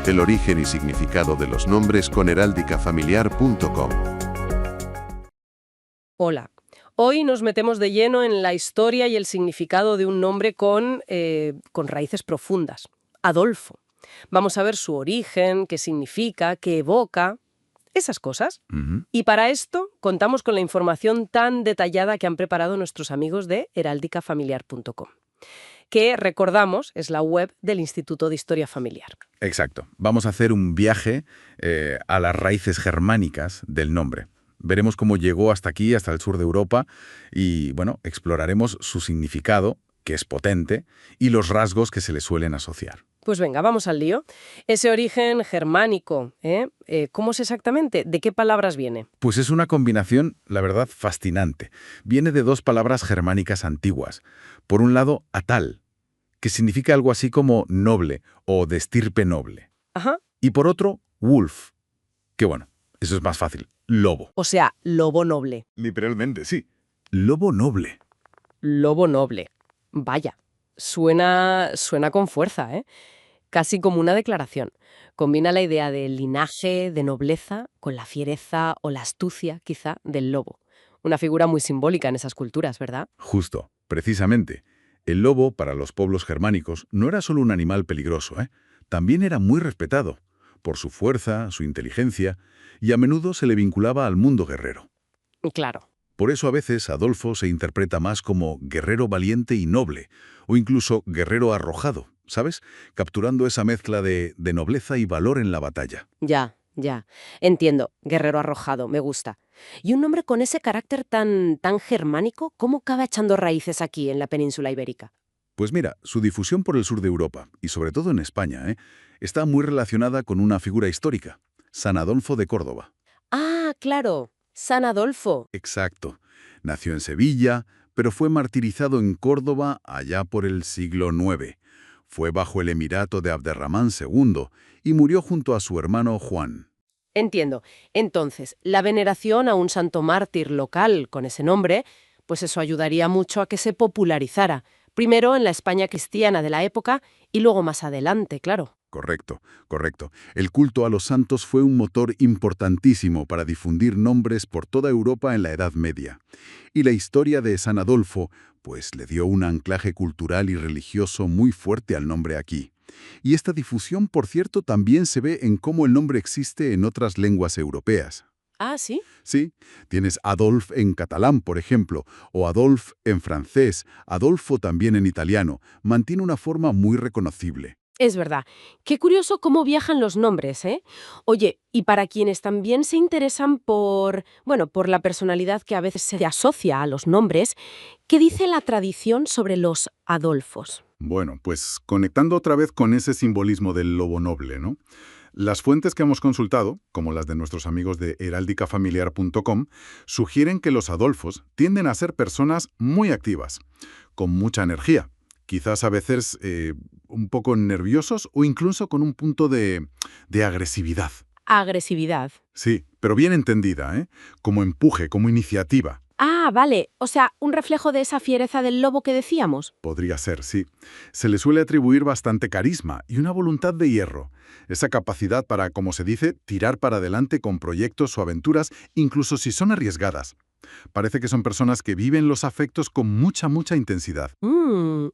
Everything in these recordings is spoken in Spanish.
El origen y significado de los nombres con heraldicafamiliar.com. Hola. Hoy nos metemos de lleno en la historia y el significado de un nombre con raíces profundas. Adolfo. Vamos a ver su origen, qué significa, qué evoca, esas cosas. Y para esto contamos con la información tan detallada que han preparado nuestros amigos de heraldicafamiliar.com, que, recordamos, es la web del Instituto de Historia Familiar. Exacto. Vamos a hacer un viaje a las raíces germánicas del nombre. Veremos cómo llegó hasta aquí, hasta el sur de Europa, y, bueno, exploraremos su significado, que es potente, y los rasgos que se le suelen asociar. Pues venga, vamos al lío. Ese origen germánico, ¿cómo es exactamente? ¿De qué palabras viene? Pues es una combinación, la verdad, fascinante. Viene de dos palabras germánicas antiguas. Por un lado, atal, que significa algo así como noble o de estirpe noble. Ajá. Y por otro, wolf, que bueno, eso es más fácil, lobo. O sea, lobo noble. Literalmente, sí. Lobo noble. Lobo noble. Vaya, suena con fuerza, ¿eh? Casi como una declaración. Combina la idea de linaje, de nobleza, con la fiereza o la astucia, quizá, del lobo. Una figura muy simbólica en esas culturas, ¿verdad? Justo, precisamente. El lobo, para los pueblos germánicos, no era solo un animal peligroso, ¿eh? También era muy respetado, por su fuerza, su inteligencia, y a menudo se le vinculaba al mundo guerrero. Claro. Por eso a veces Adolfo se interpreta más como guerrero valiente y noble, o incluso guerrero arrojado, ¿sabes? Capturando esa mezcla de nobleza y valor en la batalla. Ya. Entiendo. Guerrero arrojado, me gusta. Y un nombre con ese carácter tan germánico, ¿cómo acaba echando raíces aquí, en la península ibérica? Pues mira, su difusión por el sur de Europa, y sobre todo en España, está muy relacionada con una figura histórica, San Adolfo de Córdoba. Ah, claro. San Adolfo. Exacto. Nació en Sevilla, pero fue martirizado en Córdoba allá por el siglo IX. Fue bajo el emirato de Abderramán II y murió junto a su hermano Juan. Entiendo. Entonces, la veneración a un santo mártir local con ese nombre, pues eso ayudaría mucho a que se popularizara. Primero en la España cristiana de la época y luego más adelante, claro. Correcto, correcto. El culto a los santos fue un motor importantísimo para difundir nombres por toda Europa en la Edad Media. Y la historia de San Adolfo, pues le dio un anclaje cultural y religioso muy fuerte al nombre aquí. Y esta difusión, por cierto, también se ve en cómo el nombre existe en otras lenguas europeas. Ah, ¿sí? Sí, tienes Adolf en catalán, por ejemplo, o Adolf en francés, Adolfo también en italiano. Mantiene una forma muy reconocible. Es verdad. Qué curioso cómo viajan los nombres, ¿eh? Oye, y para quienes también se interesan por la personalidad que a veces se asocia a los nombres, ¿qué dice la tradición sobre los Adolfos? Bueno, pues conectando otra vez con ese simbolismo del lobo noble, ¿no? Las fuentes que hemos consultado, como las de nuestros amigos de heraldicafamiliar.com, sugieren que los Adolfos tienden a ser personas muy activas, con mucha energía, quizás a veces un poco nerviosos o incluso con un punto de agresividad. Agresividad. Sí, pero bien entendida, ¿eh? Como empuje, como iniciativa. Ah, vale. O sea, un reflejo de esa fiereza del lobo que decíamos. Podría ser, sí. Se le suele atribuir bastante carisma y una voluntad de hierro. Esa capacidad para, como se dice, tirar para adelante con proyectos o aventuras, incluso si son arriesgadas. Parece que son personas que viven los afectos con mucha intensidad.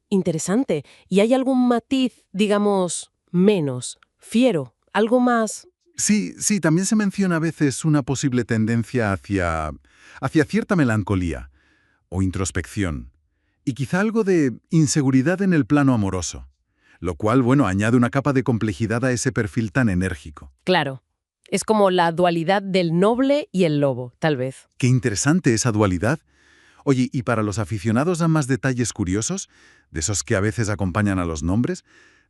Interesante. ¿Y hay algún matiz, digamos, menos fiero? ¿Algo más? Sí, también se menciona a veces una posible tendencia hacia cierta melancolía o introspección, y quizá algo de inseguridad en el plano amoroso, lo cual, bueno, añade una capa de complejidad a ese perfil tan enérgico. Claro. Es como la dualidad del noble y el lobo, tal vez. Qué interesante esa dualidad. Oye, ¿y para los aficionados a más detalles curiosos, de esos que a veces acompañan a los nombres,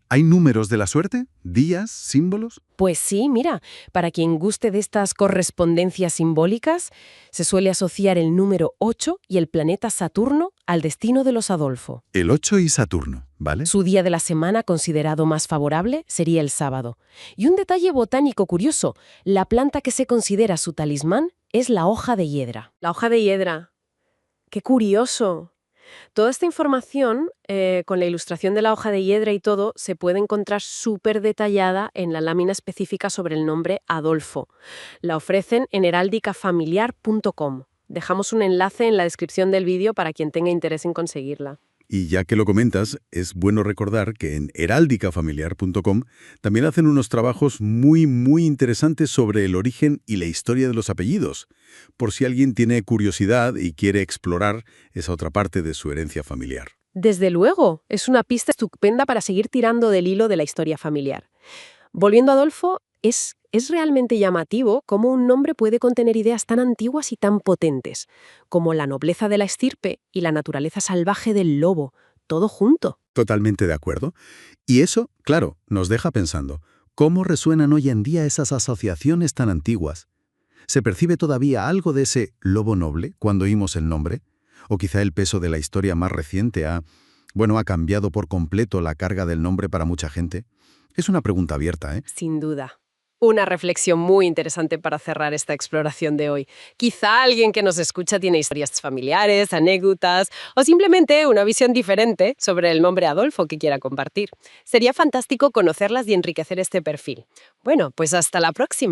hay números de la suerte? ¿Días? ¿Símbolos? Pues sí, mira, para quien guste de estas correspondencias simbólicas, se suele asociar el número 8 y el planeta Saturno al destino de los Adolfo. El 8 y Saturno, ¿vale? Su día de la semana considerado más favorable sería el sábado. Y un detalle botánico curioso, la planta que se considera su talismán es la hoja de hiedra. La hoja de hiedra. ¡Qué curioso! Toda esta información, con la ilustración de la hoja de hiedra y todo, se puede encontrar súper detallada en la lámina específica sobre el nombre Adolfo. La ofrecen en heráldicafamiliar.com. Dejamos un enlace en la descripción del vídeo para quien tenga interés en conseguirla. Y ya que lo comentas, es bueno recordar que en heráldicafamiliar.com también hacen unos trabajos muy interesantes sobre el origen y la historia de los apellidos, por si alguien tiene curiosidad y quiere explorar esa otra parte de su herencia familiar. Desde luego, es una pista estupenda para seguir tirando del hilo de la historia familiar. Volviendo a Adolfo, es realmente llamativo cómo un nombre puede contener ideas tan antiguas y tan potentes, como la nobleza de la estirpe y la naturaleza salvaje del lobo, todo junto. Totalmente de acuerdo. Y eso, claro, nos deja pensando, ¿cómo resuenan hoy en día esas asociaciones tan antiguas? ¿Se percibe todavía algo de ese lobo noble cuando oímos el nombre? ¿O quizá el peso de la historia más reciente ha cambiado por completo la carga del nombre para mucha gente? Es una pregunta abierta, ¿eh? Sin duda. Una reflexión muy interesante para cerrar esta exploración de hoy. Quizá alguien que nos escucha tiene historias familiares, anécdotas o simplemente una visión diferente sobre el nombre Adolfo que quiera compartir. Sería fantástico conocerlas y enriquecer este perfil. Bueno, pues hasta la próxima.